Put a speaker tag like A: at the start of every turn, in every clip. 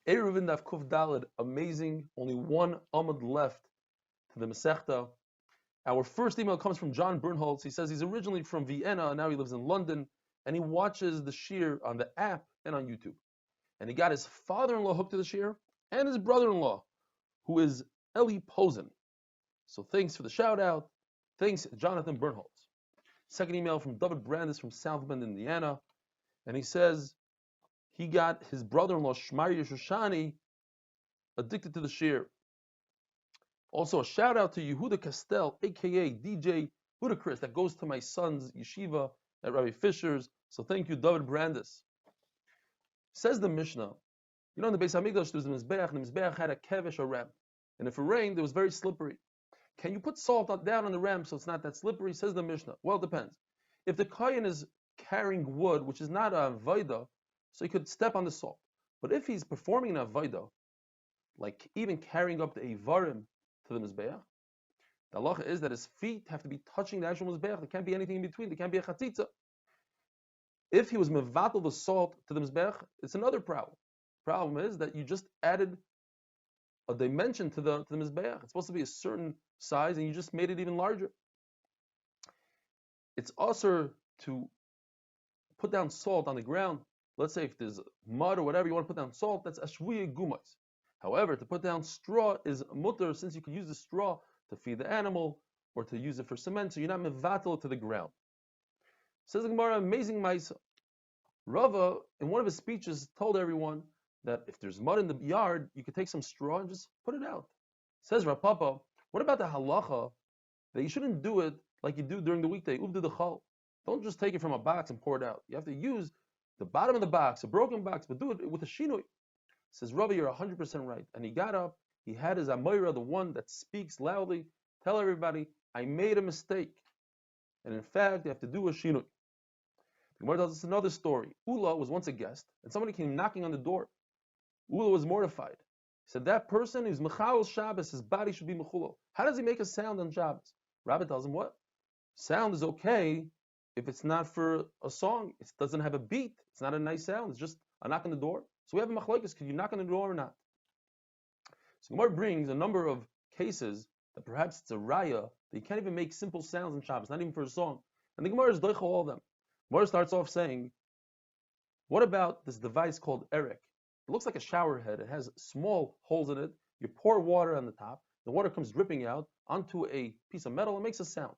A: Eruvin Daf Kuf Dalid, amazing. Only one Amud left to the Masechta. Our first email comes from John Bernholtz. He says he's originally from Vienna, and now he lives in London, and he watches the Shir on the app and on YouTube. And he got his father-in-law hooked to the Shir, and his brother-in-law, who is Eli Posen. So thanks for the shout-out. Thanks, Jonathan Bernholtz. Second email from David Brandis from South Bend, Indiana, and he says he got his brother-in-law Shmari Shoshani addicted to the Shir. Also, a shout out to Yehuda Castell, aka DJ Budacris, that goes to my son's yeshiva at Rabbi Fisher's. So thank you, David Brandis. Says the Mishnah, you know, in the Beis Hamikdash there was a Mizbeach, and the Mizbeach had a kevesh, a ram. And if it rained, it was very slippery. Can you put salt down on the ram so it's not that slippery? Says the Mishnah. Well, it depends. If the kohen is carrying wood, which is not a avodah, so he could step on the salt. But if he's performing an avodah, like even carrying up the Eivarim to the Mizbeach, the halacha is that his feet have to be touching the actual Mizbeach. There can't be anything in between. There can't be a chatzitza. If he was mevatel the salt to the Mizbeach, it's another problem. Problem is that you just added a dimension to the Mizbeach. It's supposed to be a certain size, and you just made it even larger. It's also to put down salt on the ground. Let's say if there's mud or whatever, you want to put down salt, that's ashvuye gumais. However, to put down straw is mutter, since you could use the straw to feed the animal or to use it for cement, so you're not mevatel to the ground. Says the Gemara, amazing Maisa. Rava, in one of his speeches, told everyone that if there's mud in the yard, you could take some straw and just put it out. Says Rav Papa, what about the halacha that you shouldn't do it like you do during the weekday? Uvda the chal. Don't just take it from a box and pour it out. You have to use the bottom of the box, a broken box, but do it with a shinui. Says Rava, you're 100% right. And he got up, he had his Amoira, the one that speaks loudly, tell everybody, I made a mistake. And in fact, you have to do a shinui. The Gemara tells us another story. Ula was once a guest, and somebody came knocking on the door. Ula was mortified. He said, that person who's Mechal Shabbos, his body should be Mechulo. How does he make a sound on Shabbos? Rabbi tells him, what? Sound is okay if it's not for a song. It doesn't have a beat. It's not a nice sound. It's just a knock on the door. So we have a machlokes. Can you knock on the door or not? So Gemara brings a number of cases that perhaps it's a raya that you can't even make simple sounds in Shabbos, not even for a song. And the Gemara is doichel all of them. Gemara starts off saying, what about this device called Eric? It looks like a shower head. It has small holes in it. You pour water on the top. The water comes dripping out onto a piece of metal and makes a sound.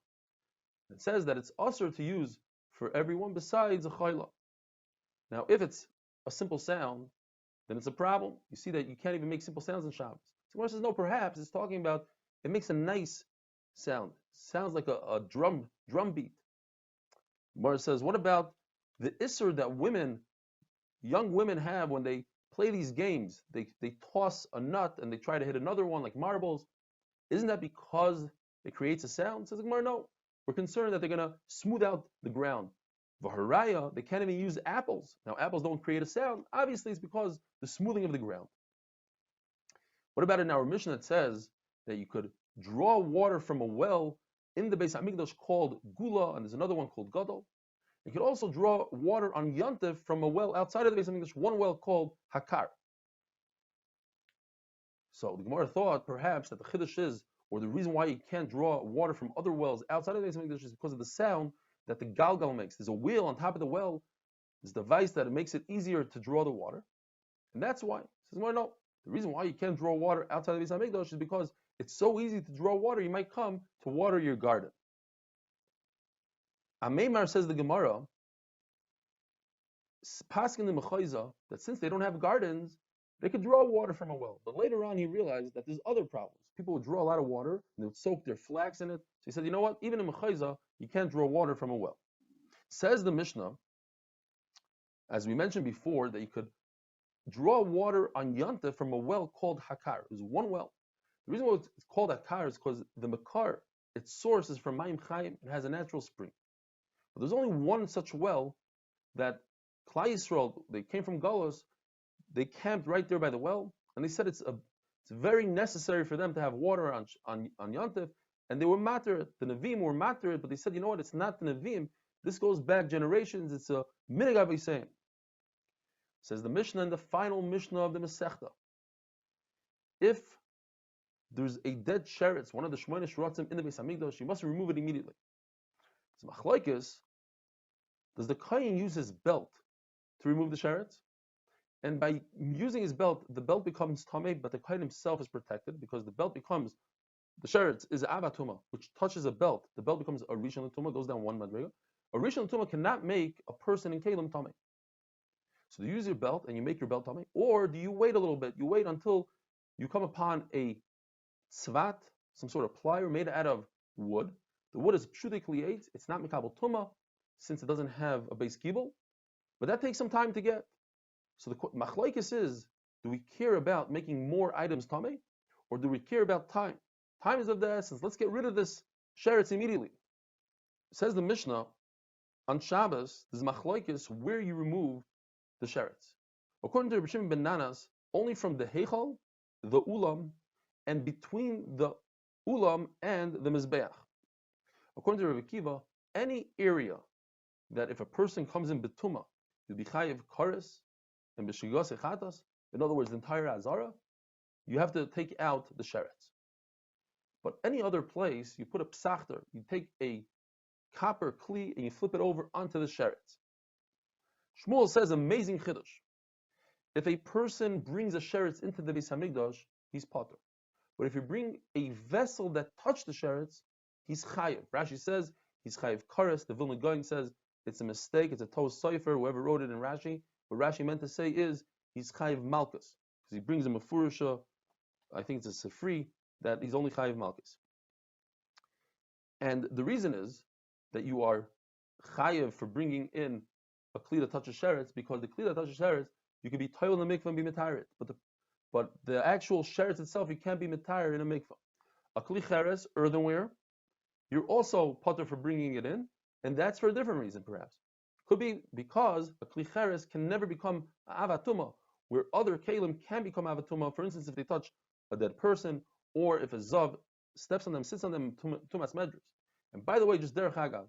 A: It says that it's usher to use for everyone besides a chayla. Now, if it's a simple sound, then it's a problem. You see that you can't even make simple sounds in Shabbos. So Gemara says, no, perhaps it's talking about it makes a nice sound. Sounds like a drum beat. Gemara says, what about the isser that young women have when they play these games? They toss a nut and they try to hit another one like marbles. Isn't that because it creates a sound? Says the Gemara, no. We're concerned that they're going to smooth out the ground. V'haraya, they can't even use apples. Now, apples don't create a sound. Obviously, it's because the smoothing of the ground. What about in our mission that says that you could draw water from a well in the Beis Hamikdash called Gula, and there's another one called Gadol? You could also draw water on Yantif from a well outside of the Beis Hamikdash, one well called Hakar. So the Gemara thought perhaps that the Chiddush is, or the reason why you can't draw water from other wells outside of the Beis Hamikdash is because of the sound that the Galgal makes. There's a wheel on top of the well, this device that it makes it easier to draw the water. And that's why. He says, well, no. The reason why you can't draw water outside of the Beis Hamikdash is because it's so easy to draw water, you might come to water your garden. Ameimar, says the Gemara, paskin the mechayza, that since they don't have gardens, they could draw water from a well. But later on, he realized that there's other problems. People would draw a lot of water, and they would soak their flax in it. So he said, you know what? Even in mechayza, you can't draw water from a well. Says the Mishnah, as we mentioned before, that you could draw water on Yanta from a well called Hakar. There's one well. The reason why it's called Hakar is because the Makar, its source is from Mayim Chaim. It has a natural spring. But there's only one such well that Klai Yisrael, they came from Galus, they camped right there by the well, and they said it's very necessary for them to have water on Yantif, and they were matter, the Nevi'im were matter, but they said, you know what, it's not the Nevi'im, this goes back generations, it's a Minhag Avosayim. Says the Mishnah in the final Mishnah of the Masechta. If there's a dead sheretz, one of the Shmoyne Shratzim in the Beis Hamikdash, you must remove it immediately. So machlokes, does the kohen use his belt to remove the sheretz? And by using his belt, the belt becomes tamei, but the kohen himself is protected because the belt becomes, the sheretz is avatuma, which touches a belt. The belt becomes a rishon l'tuma, goes down one madrega. A rishon l'tuma cannot make a person in kelim tamei. So do you use your belt and you make your belt tamei, or do you wait a little bit? You wait until you come upon a tzvat, some sort of plier made out of wood. The wood is pshuti kliyet, it's not mikabel tuma, since it doesn't have a base kibul, but that takes some time to get. So the machlokes is, do we care about making more items tamei, or do we care about time? Time is of the essence. Let's get rid of this sheretz immediately. Says the Mishnah, on Shabbos, there's machlokes where you remove the sheretz. According to Rabbi Shimon ben Nanas, only from the heichal, the ulam, and between the ulam and the mizbeach. According to Rabbi Kiva, any area that if a person comes in betuma, you'll be chayiv kares and b'shigos echatas. In other words, the entire azara, you have to take out the sheretz. But any other place, you put a psachter, you take a copper kli and you flip it over onto the sheretz. Shmuel says amazing chiddush. If a person brings a sheretz into the Beis Hamikdash, he's potter. But if you bring a vessel that touched the sheretz, he's chayiv. Rashi says he's chayiv kares. The Vilna Gaon says it's a mistake. It's a tos sofer. Whoever wrote it in Rashi, what Rashi meant to say is he's chayiv malchus because he brings a mefurusha. I think it's a sefri that he's only chayiv malchus. And the reason is that you are chayiv for bringing in a kli that touches sheretz, because the kli that touches sheretz, you can be toil in the mikvah and be mitarit, but the actual sheretz itself, you can't be mitarit in a mikvah. A kli cheres, earthenware, you're also potter for bringing it in, and that's for a different reason, perhaps. Could be because a kli cheres can never become avatuma, where other kalim can become avatuma. For instance, if they touch a dead person, or if a zav steps on them, sits on them, tumas medrus. And by the way, just derech hagav,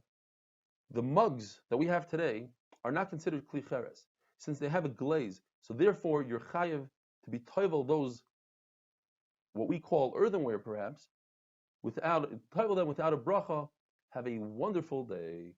A: the mugs that we have today are not considered kli cheres, since they have a glaze. So therefore, you're chayiv to be toivel those, what we call earthenware, perhaps, toivel them without a bracha. Have a wonderful day.